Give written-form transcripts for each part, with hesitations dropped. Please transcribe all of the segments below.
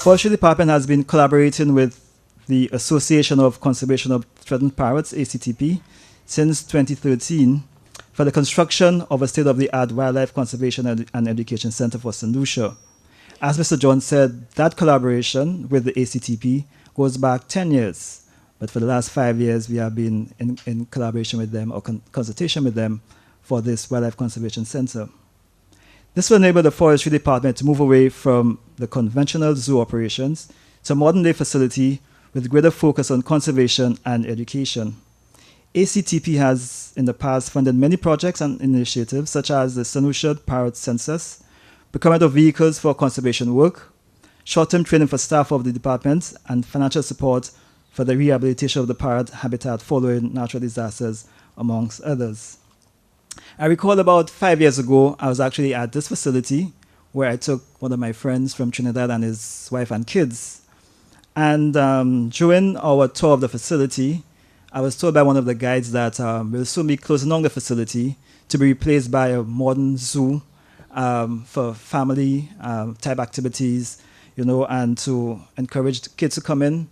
Forestry Department has been collaborating with the Association of Conservation of Threatened Parrots, ACTP, since 2013 for the construction of a state-of-the-art wildlife conservation and education center for St. Lucia. As Mr. John said, that collaboration with the ACTP goes back 10 years, but for the last 5 years, we have been in collaboration with them or consultation with them for this wildlife conservation center. This will enable the Forestry Department to move away from the conventional zoo operations to a modern-day facility with greater focus on conservation and education. ACTP has in the past funded many projects and initiatives such as the St. Lucia Parrot Census, procurement of vehicles for conservation work, short-term training for staff of the department, and financial support for the rehabilitation of the parrot habitat following natural disasters, amongst others. I recall about 5 years ago, I was actually at this facility where I took one of my friends from Trinidad and his wife and kids. And during our tour of the facility, I was told by one of the guides that we'll soon be closing down the facility to be replaced by a modern zoo for family type activities, and to encourage the kids to come in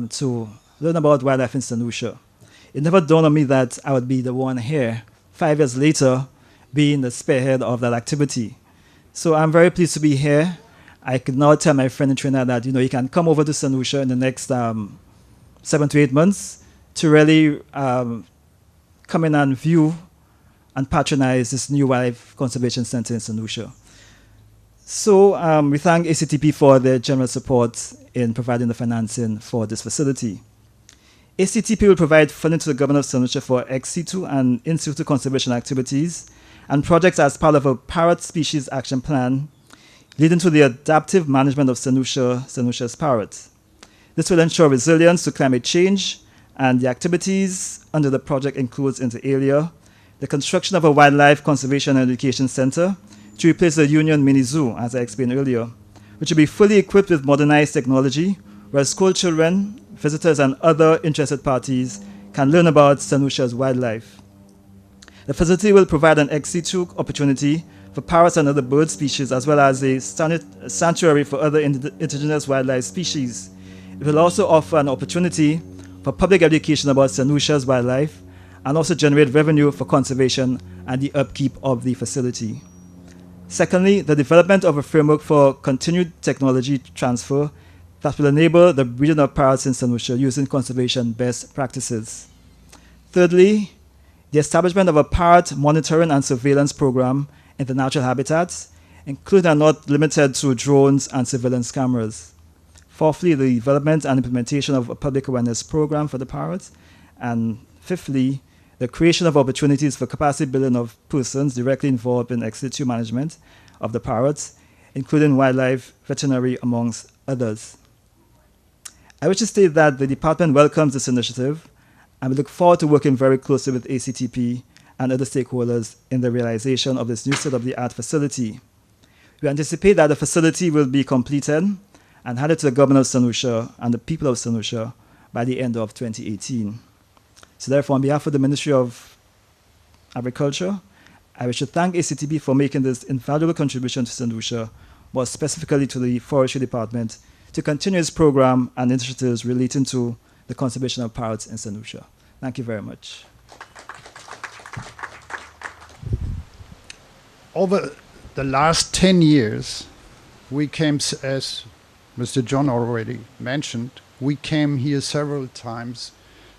to learn about wildlife in St. Lucia. It never dawned on me that I would be the one here 5 years later being the spearhead of that activity. So I'm very pleased to be here. I could now tell my friend in Trinidad that he can come over to St. Lucia in the next 7 to 8 months to really come in and view and patronize this new wildlife conservation center in St. Lucia. So we thank ACTP for their generous support in providing the financing for this facility. ACTP will provide funding to the government of St. Lucia for ex situ and in situ conservation activities and projects as part of a parrot species action plan leading to the adaptive management of St. Lucia's parrots. This will ensure resilience to climate change, and the activities under the project includes, inter alia, the construction of a wildlife conservation and education center to replace the Union Mini Zoo, as I explained earlier, which will be fully equipped with modernized technology where school children, visitors, and other interested parties can learn about St. Lucia's wildlife. The facility will provide an ex situ opportunity for parrots and other bird species, as well as a sanctuary for other indigenous wildlife species. It will also offer an opportunity for public education about St. Lucia's wildlife and also generate revenue for conservation and the upkeep of the facility. Secondly, the development of a framework for continued technology transfer that will enable the breeding of parrots in St. Lucia using conservation best practices. Thirdly, the establishment of a parrot monitoring and surveillance program in the natural habitats, including and not limited to drones and surveillance cameras. Fourthly, the development and implementation of a public awareness program for the parrots. And fifthly, the creation of opportunities for capacity building of persons directly involved in ex situ management of the parrots, including wildlife, veterinary, amongst others. I wish to state that the department welcomes this initiative, and we look forward to working very closely with ACTP and other stakeholders in the realization of this new state-of-the-art facility. We anticipate that the facility will be completed and handed to the government of St. Lucia and the people of St. Lucia by the end of 2018. So therefore, on behalf of the Ministry of Agriculture, I wish to thank ACTP for making this invaluable contribution to St. Lucia, more specifically to the Forestry Department, to continue its program and initiatives relating to the conservation of parrots in St. Lucia. Thank you very much. Over the last 10 years, we came, as Mr. John already mentioned, we came here several times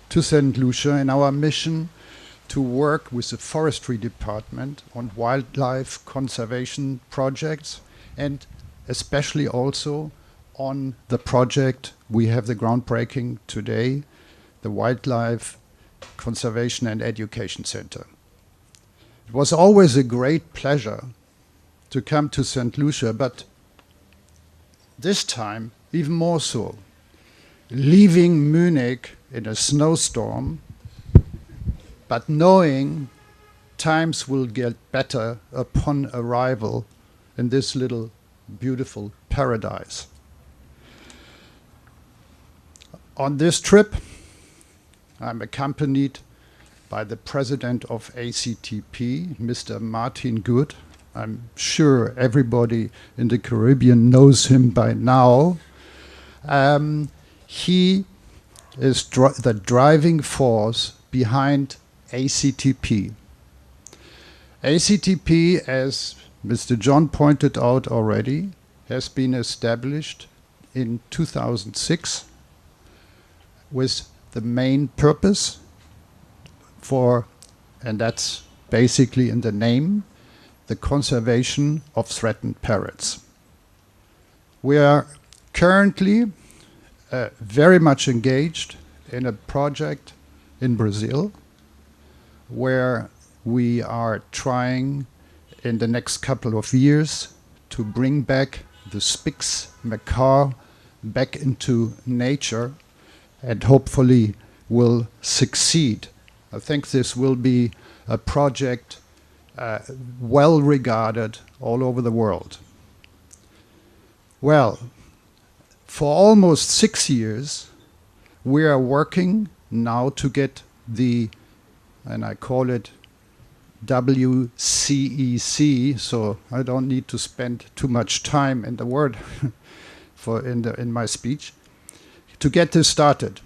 to St. Lucia in our mission to work with the Forestry Department on wildlife conservation projects, and especially also on the project we have the groundbreaking today, the Wildlife Conservation and Education Center. It was always a great pleasure to come to St. Lucia, but this time even more so. Leaving Munich in a snowstorm, but knowing times will get better upon arrival in this little beautiful paradise. On this trip, I'm accompanied by the president of ACTP, Mr. Martin Good. I'm sure everybody in the Caribbean knows him by now. He is the driving force behind ACTP. ACTP, as Mr. John pointed out already, has been established in 2006 with the main purpose for, and that's basically in the name, the conservation of threatened parrots. We are currently very much engaged in a project in Brazil where we are trying in the next couple of years to bring back the Spix macaw back into nature, and hopefully will succeed. I think this will be a project well regarded all over the world. Well, for almost 6 years, we are working now to get the, and I call it WCEC, so I don't need to spend too much time in the word in my speech, to get this started.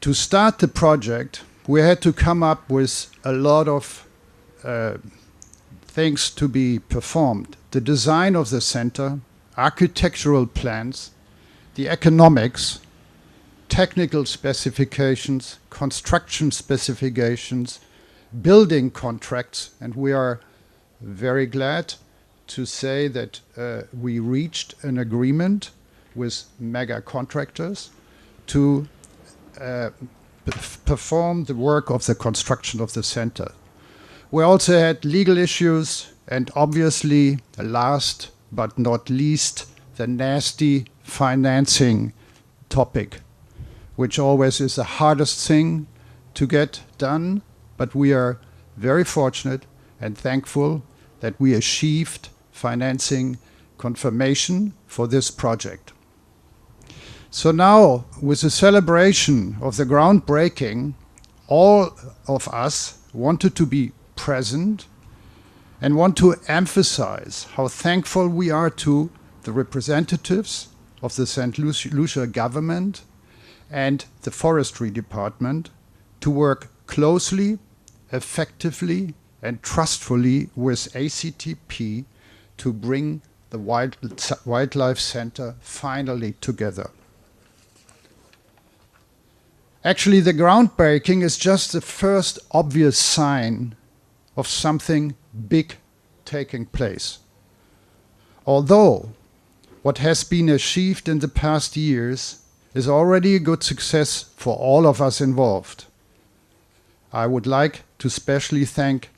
To start the project, we had to come up with a lot of things to be performed. The design of the center, architectural plans, the economics, technical specifications, construction specifications, building contracts, and we are very glad to say that we reached an agreement with mega contractors to perform the work of the construction of the center. We also had legal issues, and obviously, last but not least, the nasty financing topic, which always is the hardest thing to get done, but we are very fortunate and thankful that we achieved financing confirmation for this project. So now, with the celebration of the groundbreaking, all of us wanted to be present and want to emphasize how thankful we are to the representatives of the St. Lucia government and the Forestry Department to work closely, effectively, and trustfully with ACTP to bring the Wildlife Center finally together. Actually, the groundbreaking is just the first obvious sign of something big taking place. Although what has been achieved in the past years is already a good success for all of us involved, I would like to especially thank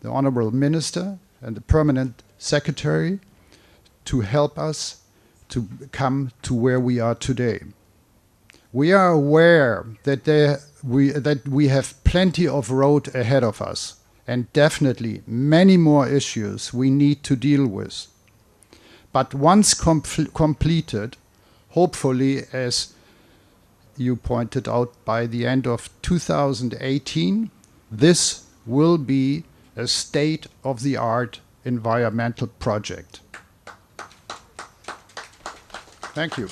the Honorable Minister and the Permanent Secretary to help us to come to where we are today. We are aware that we have plenty of road ahead of us, and definitely many more issues we need to deal with. But once completed, hopefully, as you pointed out, by the end of 2018, this will be a state-of-the-art environmental project. Thank you.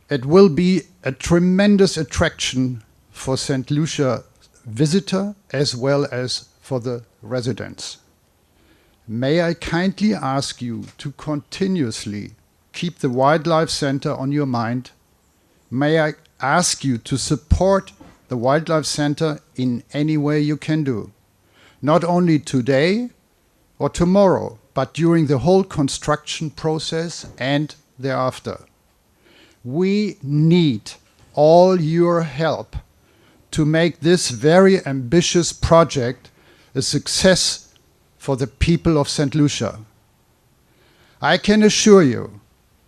It will be a tremendous attraction for St. Lucia visitor as well as for the residents. May I kindly ask you to continuously keep the Wildlife Center on your mind? May I ask you to support the Wildlife Center in any way you can do, not only today or tomorrow, but during the whole construction process and thereafter. We need all your help to make this very ambitious project a success for the people of St. Lucia. I can assure you,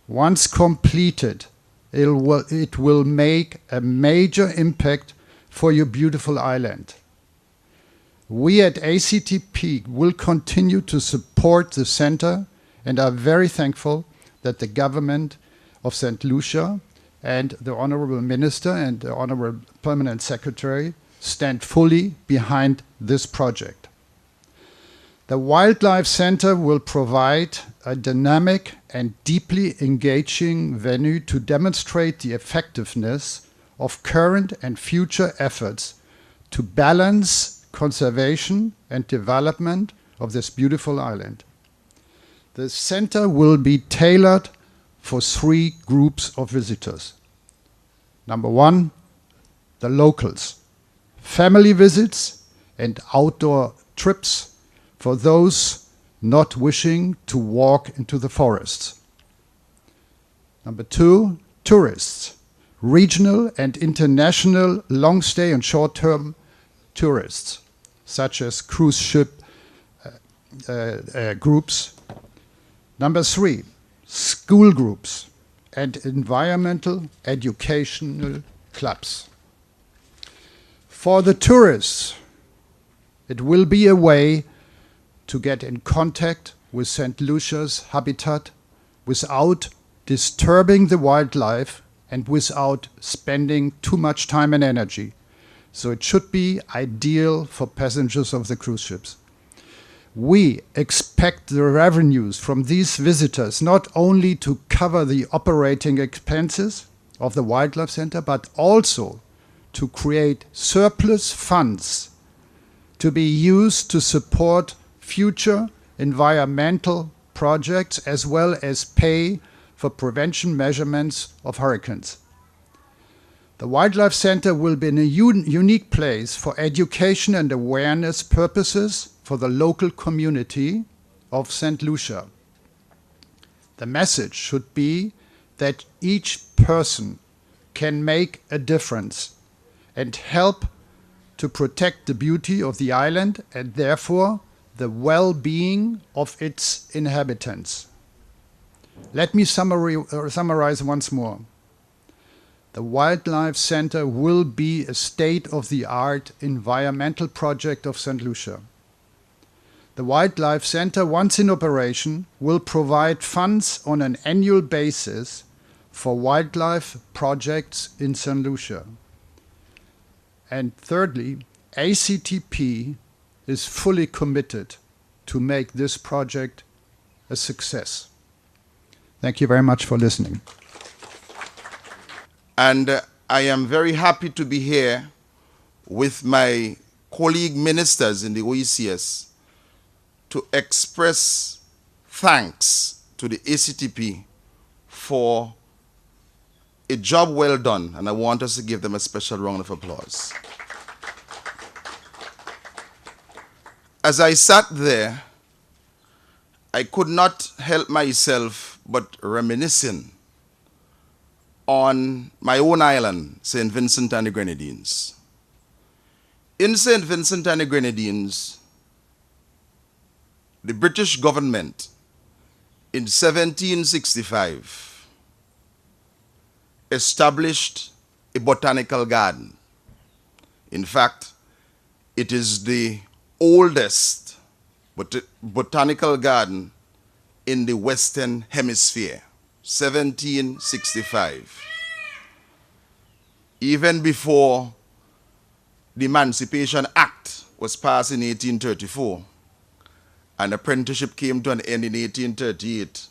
once completed, it will make a major impact for your beautiful island. We at ACTP will continue to support the center and are very thankful that the government of St. Lucia and the Honorable Minister and the Honorable Permanent Secretary stand fully behind this project. The Wildlife Center will provide a dynamic and deeply engaging venue to demonstrate the effectiveness of current and future efforts to balance conservation and development of this beautiful island. The center will be tailored for 3 groups of visitors. Number 1, the locals, family visits and outdoor trips for those not wishing to walk into the forests. Number 2, tourists, regional and international long-stay and short-term tourists, such as cruise ship groups. Number 3, school groups and environmental educational clubs. For the tourists, it will be a way to get in contact with St. Lucia's habitat without disturbing the wildlife and without spending too much time and energy. So it should be ideal for passengers of the cruise ships. We expect the revenues from these visitors not only to cover the operating expenses of the Wildlife Center, but also to create surplus funds to be used to support future environmental projects as well as pay for prevention measurements of hurricanes. The Wildlife Center will be in a unique place for education and awareness purposes for the local community of St. Lucia. The message should be that each person can make a difference and help to protect the beauty of the island and therefore the well-being of its inhabitants. Let me summarize once more. The Wildlife Center will be a state-of-the-art environmental project of St. Lucia. The Wildlife Center, once in operation, will provide funds on an annual basis for wildlife projects in St. Lucia. And thirdly, ACTP is fully committed to make this project a success. Thank you very much for listening. And I am very happy to be here with my colleague ministers in the OECS to express thanks to the ACTP for a job well done, and I want us to give them a special round of applause. As I sat there, I could not help myself but reminiscing on my own island, St. Vincent and the Grenadines. In St. Vincent and the Grenadines, the British government in 1765 established a botanical garden. In fact, it is the oldest botanical garden in the Western Hemisphere, 1765. Even before the Emancipation Act was passed in 1834, and apprenticeship came to an end in 1838,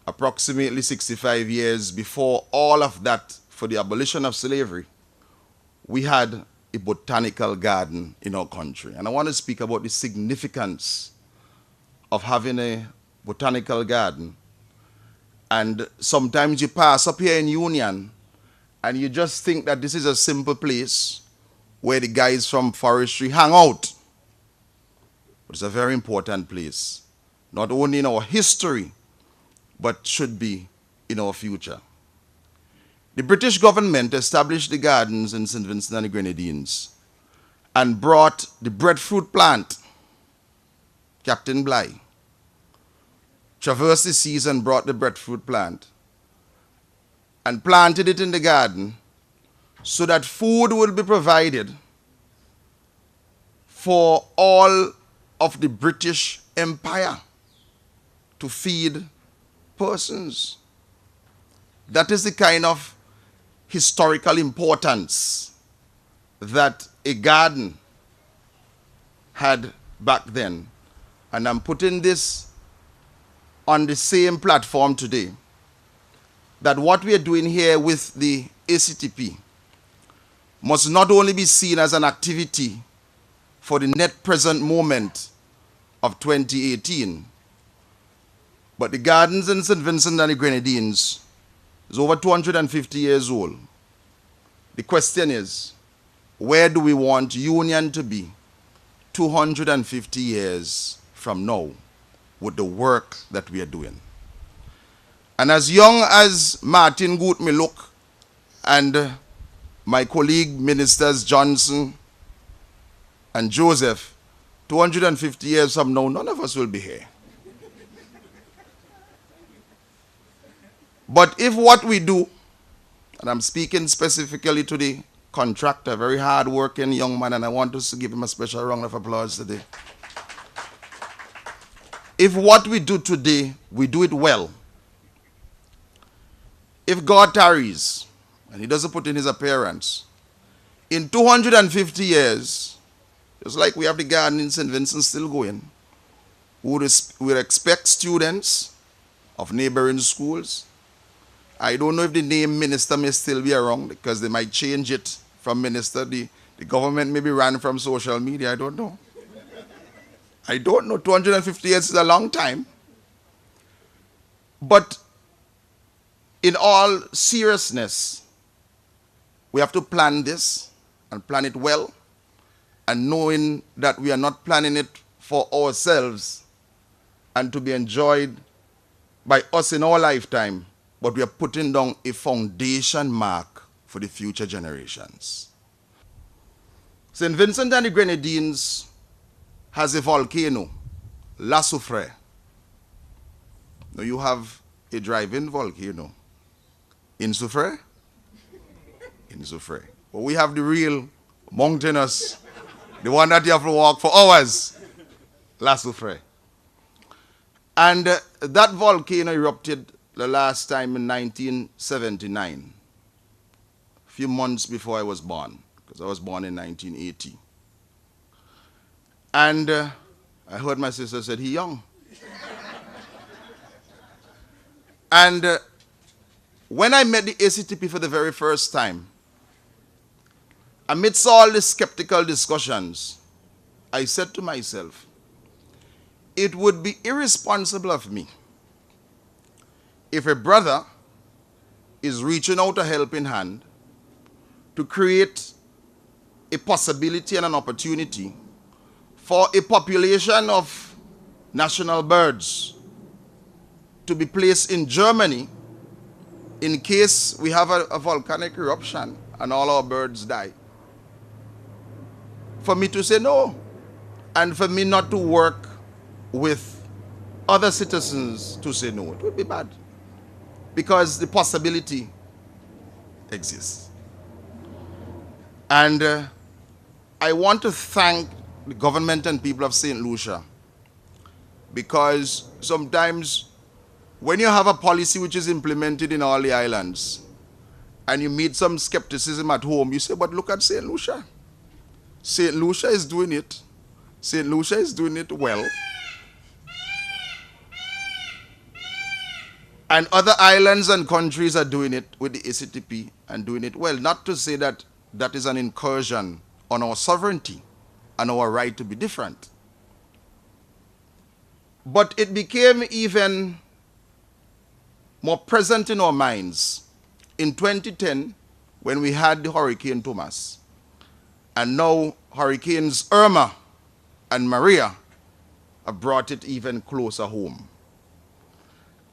approximately 65 years before all of that for the abolition of slavery, we had a botanical garden in our country. And I want to speak about the significance of having a botanical garden. And sometimes you pass up here in Union and you just think that this is a simple place where the guys from Forestry hang out. But it's a very important place, not only in our history, but should be in our future. The British government established the gardens in St. Vincent and the Grenadines and brought the breadfruit plant, Captain Bligh, traversed the seas and brought the breadfruit plant and planted it in the garden so that food would be provided for all of the British Empire to feed persons. That is the kind of historical importance that a garden had back then. And I'm putting this on the same platform today, that what we are doing here with the ACTP must not only be seen as an activity for the net present moment of 2018, but the gardens in St. Vincent and the Grenadines is over 250 years old. The question is, where do we want Union to be 250 years from now with the work that we are doing? And as young as Martin Gut may look, and my colleague ministers Johnson and Joseph, 250 years from now, none of us will be here. But if what we do, and I'm speaking specifically to the contractor, very hard-working young man, and I want us to give him a special round of applause today. If what we do today, we do it well. If God tarries, and he doesn't put in his appearance, in 250 years, just like we have the garden in St. Vincent still going, we would expect students of neighboring schools. I don't know if the name minister may still be around, because they might change it from minister. The government may be ran from social media. I don't know. I don't know. 250 years is a long time. But in all seriousness, we have to plan this and plan it well, and knowing that we are not planning it for ourselves and to be enjoyed by us in our lifetime, but we are putting down a foundation mark for the future generations. St. Vincent and the Grenadines has a volcano, La Soufrière. Now you have a drive-in volcano in Soufrière? In Soufrière. But we have the real mountainous, the one that you have to walk for hours, La Soufrière. And that volcano erupted the last time in 1979, a few months before I was born, because I was born in 1980. And I heard my sister said, he young. And when I met the ACTP for the very first time, amidst all the skeptical discussions, I said to myself, it would be irresponsible of me if a brother is reaching out a helping hand to create a possibility and an opportunity for a population of national birds to be placed in Germany in case we have a volcanic eruption and all our birds die. For me to say no, and for me not to work with other citizens to say no, it would be bad, because the possibility exists. And I want to thank the government and people of St. Lucia, because sometimes when you have a policy which is implemented in all the islands and you meet some skepticism at home, you say, but look at St. Lucia. St. Lucia is doing it. St. Lucia is doing it well. And other islands and countries are doing it with the ACTP and doing it well. Not to say that that is an incursion on our sovereignty and our right to be different. But it became even more present in our minds in 2010 when we had the Hurricane Thomas. And now Hurricanes Irma and Maria have brought it even closer home.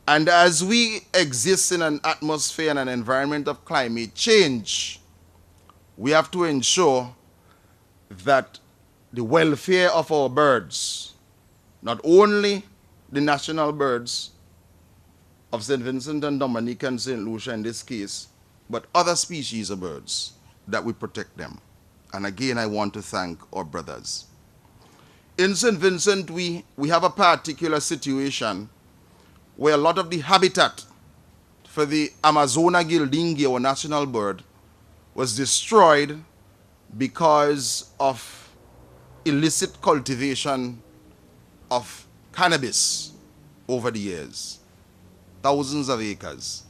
And as we exist in an atmosphere and an environment of climate change, we have to ensure that the welfare of our birds, not only the national birds of St. Vincent and Dominica and St. Lucia in this case, but other species of birds, that we protect them. And again, I want to thank our brothers. In St. Vincent, we have a particular situation where a lot of the habitat for the Amazona gildingi, our national bird, was destroyed because of illicit cultivation of cannabis over the years. Thousands of acres.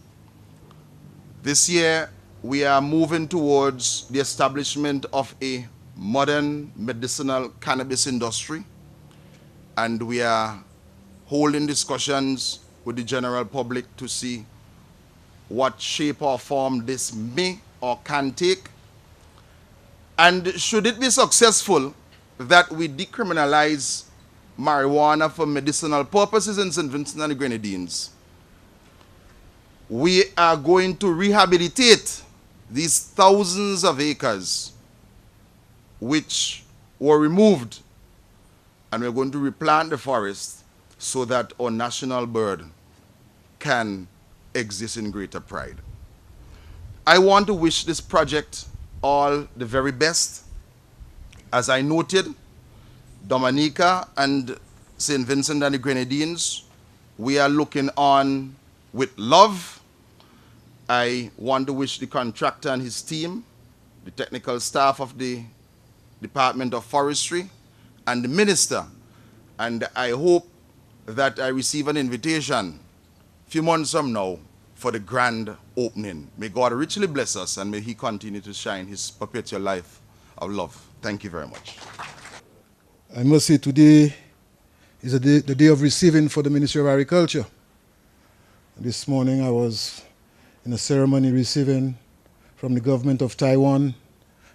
This year, we are moving towards the establishment of a modern medicinal cannabis industry, and we are holding discussions with the general public to see what shape or form this may or can take. And should it be successful that we decriminalize marijuana for medicinal purposes in St. Vincent and the Grenadines, we are going to rehabilitate these thousands of acres which were removed, and we're going to replant the forest so that our national bird can exist in greater pride. I want to wish this project all the very best. As I noted, Dominica and St. Vincent and the Grenadines, we are looking on with love. I want to wish the contractor and his team, the technical staff of the Department of Forestry, and the minister, and I hope that I receive an invitation a few months from now for the grand opening. May God richly bless us, and may he continue to shine his perpetual light of love. Thank you very much. I must say today is the day of receiving for the Ministry of Agriculture. This morning I was in a ceremony receiving from the government of Taiwan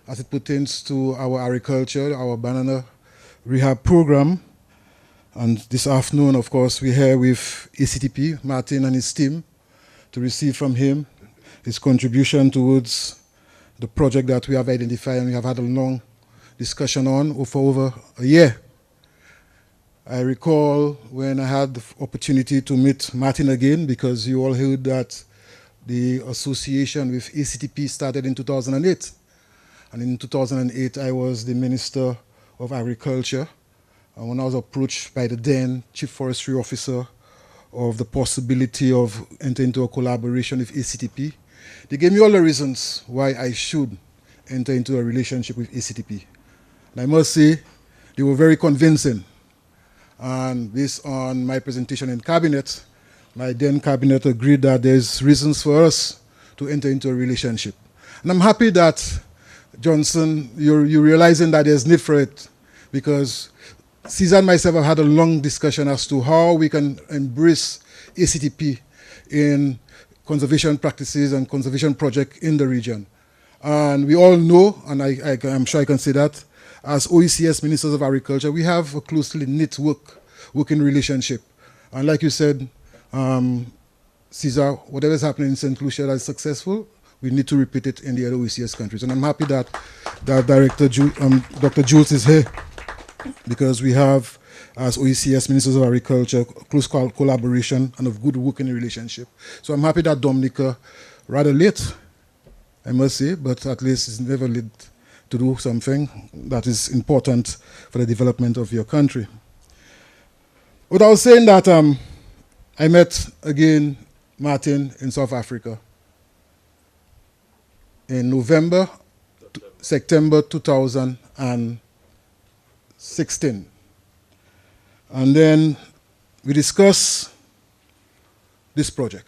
as it pertains to our agriculture, our banana rehab program. And this afternoon, of course, we're here with ACTP, Martin and his team, to receive from him his contribution towards the project that we have identified and we have had a long discussion on for over a year. I recall when I had the opportunity to meet Martin again, because you all heard that the association with ACTP started in 2008. And in 2008, I was the Minister of Agriculture. And when I was approached by the then Chief Forestry Officer of the possibility of entering into a collaboration with ACTP, they gave me all the reasons why I should enter into a relationship with ACTP. And I must say, they were very convincing. And based on my presentation in Cabinet, my then Cabinet agreed that there's reasons for us to enter into a relationship. And I'm happy that, Johnson, you're realizing that there's need for it, because Caesar and myself have had a long discussion as to how we can embrace ACTP in conservation practices and conservation projects in the region. And we all know, and I'm sure I can say that, as OECS Ministers of Agriculture, we have a closely knit working relationship. And like you said, Caesar, whatever is happening in St. Lucia that is successful, we need to repeat it in the other OECS countries. And I'm happy that Dr. Jules is here, because we have, as OECS Ministers of Agriculture, close collaboration and a good working relationship. So I'm happy that Dominica, rather late, I must say, but at least it's never late to do something that is important for the development of your country. But I was saying that I met again Martin in South Africa in September 2016. And then we discussed this project.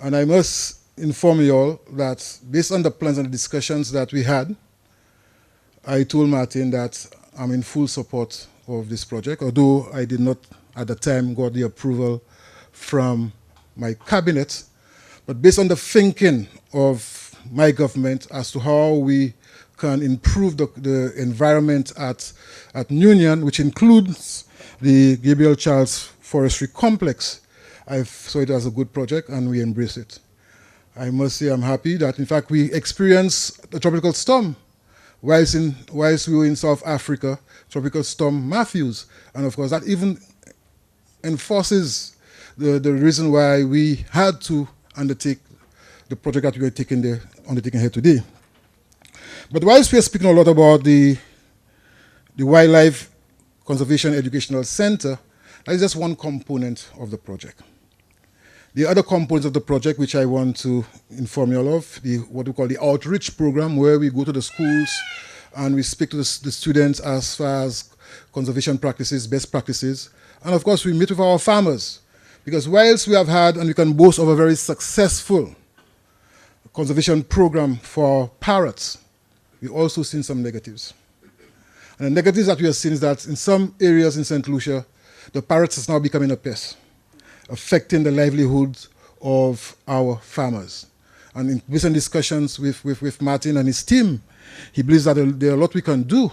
And I must inform you all that based on the plans and the discussions that we had, I told Martin that I'm in full support of this project, although I did not at the time got the approval from my cabinet. But based on the thinking of my government as to how we can improve the environment at Union, which includes the Gabriel Charles Forestry Complex, I saw it as a good project and we embrace it. I must say I'm happy that, in fact, we experienced a tropical storm whilst we were in South Africa, Tropical Storm Matthews. And of course, that even enforces the reason why we had to undertake the project that we are undertaking here today. But whilst we are speaking a lot about the Wildlife Conservation Educational Center, that is just one component of the project. The other components of the project, which I want to inform you all of, what we call the outreach program, where we go to the schools and we speak to the students as far as conservation practices, best practices. And of course, we meet with our farmers. Because whilst we have had, and we can boast of a very successful conservation program for parrots, we've also seen some negatives. And the negatives that we have seen is that in some areas in St. Lucia, the parrots is now becoming a pest, affecting the livelihoods of our farmers. And in recent discussions with Martin and his team, he believes that there are a lot we can do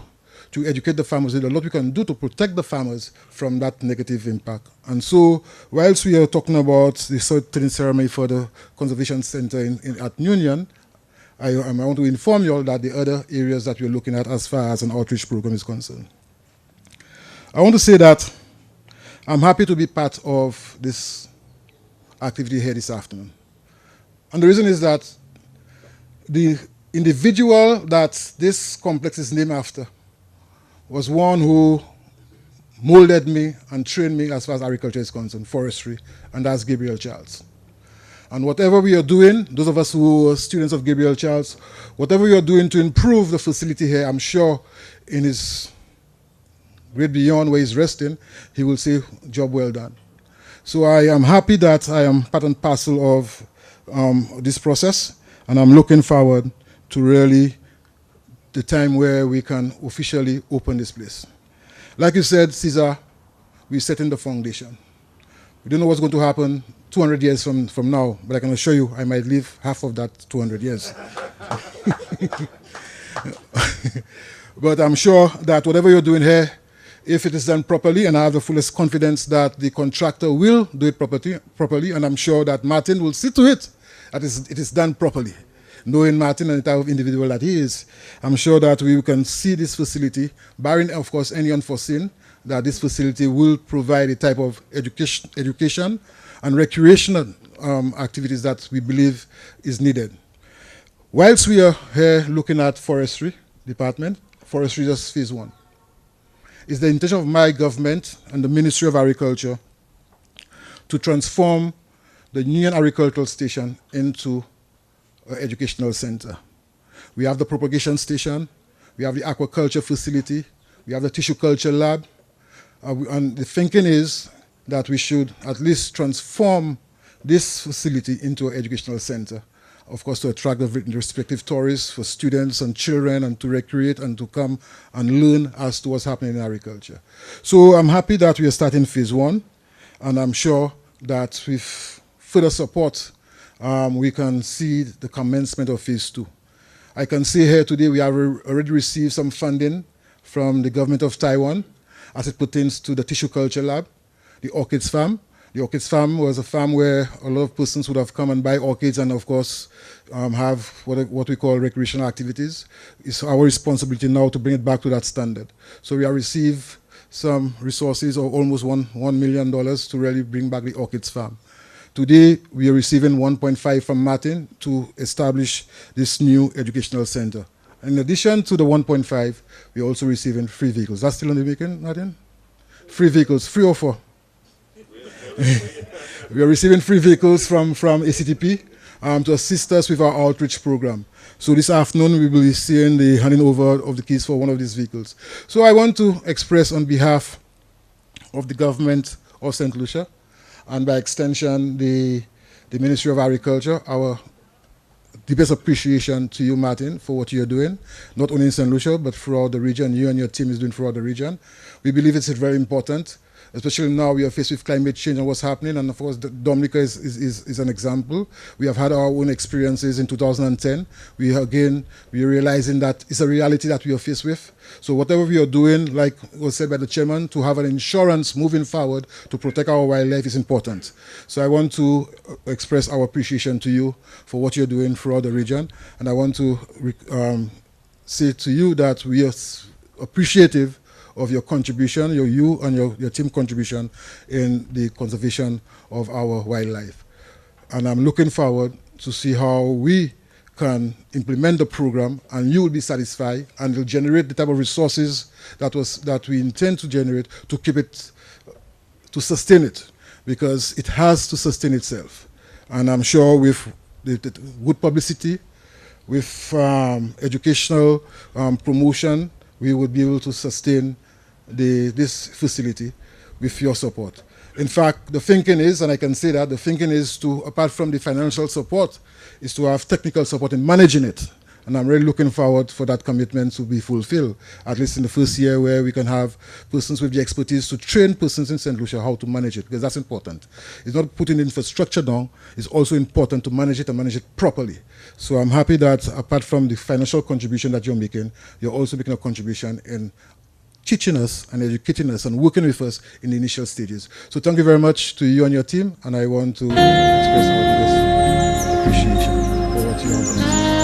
to educate the farmers, there are a lot we can do to protect the farmers from that negative impact. And so, whilst we are talking about the certain ceremony for the Conservation Center at Union, I want to inform you all that the other areas that we're looking at as far as an outreach program is concerned. I want to say that I'm happy to be part of this activity here this afternoon. And the reason is that the individual that this complex is named after was one who molded me and trained me as far as agriculture is concerned, forestry, and that's Gabriel Charles. And whatever we are doing, those of us who are students of Gabriel Charles, whatever we are doing to improve the facility here, I'm sure in his great beyond where he's resting, he will say, job well done. So I am happy that I am part and parcel of this process, and I'm looking forward to really the time where we can officially open this place. Like you said, Caesar, we're setting the foundation. We don't know what's going to happen 200 years from now, but I can assure you I might live half of that 200 years. But I'm sure that whatever you're doing here, if it is done properly, and I have the fullest confidence that the contractor will do it properly, and I'm sure that Martin will see to it that it is done properly. Knowing Martin and the type of individual that he is, I'm sure that we can see this facility, barring, of course, any unforeseen, that this facility will provide a type of education and recreational activities that we believe is needed. Whilst we are here looking at forestry department, forestry is just phase one. It's the intention of my government and the Ministry of Agriculture to transform the Union Agricultural Station into an educational center. We have the propagation station, we have the aquaculture facility, we have the tissue culture lab, and the thinking is that we should at least transform this facility into an educational center. Of course, to attract the respective tourists, for students and children, and to recreate and to come and learn as to what's happening in agriculture. So I'm happy that we are starting phase one, and I'm sure that with further support, we can see the commencement of phase two. I can say here today we have already received some funding from the government of Taiwan as it pertains to the tissue culture lab, the orchids farm. The orchids farm was a farm where a lot of persons would have come and buy orchids and, of course, have what we call recreational activities. It's our responsibility now to bring it back to that standard. So we have received some resources of almost $1 million to really bring back the orchids farm. Today, we are receiving 1.5 from Martin to establish this new educational center. In addition to the 1.5, we're also receiving free vehicles. That's still on the weekend, Martin? Free vehicles, 3 or 4? We are receiving free vehicles from ACTP to assist us with our outreach program. So this afternoon, we will be seeing the handing over of the keys for one of these vehicles. So I want to express on behalf of the government of St. Lucia, and by extension, the Ministry of Agriculture, our deepest appreciation to you, Martin, for what you're doing, not only in St. Lucia, but throughout the region. You and your team is doing throughout the region. We believe it's very important, especially now we are faced with climate change and what's happening. And of course, Dominica is an example. We have had our own experiences in 2010. We are realizing that it's a reality that we are faced with. So whatever we are doing, like was said by the chairman, to have an insurance moving forward to protect our wildlife is important. So I want to express our appreciation to you for what you're doing throughout the region. And I want to say to you that we are appreciative of your contribution, you and your team contribution in the conservation of our wildlife. And I'm looking forward to see how we can implement the program, and you will be satisfied, and will generate the type of resources that we intend to generate to keep it, to sustain it, because it has to sustain itself. And I'm sure with the good publicity, with educational promotion, we would be able to sustain this facility with your support. In fact, the thinking is, and I can say that, the thinking is to, apart from the financial support, is to have technical support in managing it. And I'm really looking forward for that commitment to be fulfilled, at least in the first year, where we can have persons with the expertise to train persons in St. Lucia how to manage it, because that's important. It's not putting the infrastructure down, it's also important to manage it and manage it properly. So I'm happy that apart from the financial contribution that you're also making a contribution in teaching us and educating us and working with us in the initial stages. So thank you very much to you and your team, and I want to express our biggest appreciation for what you have done.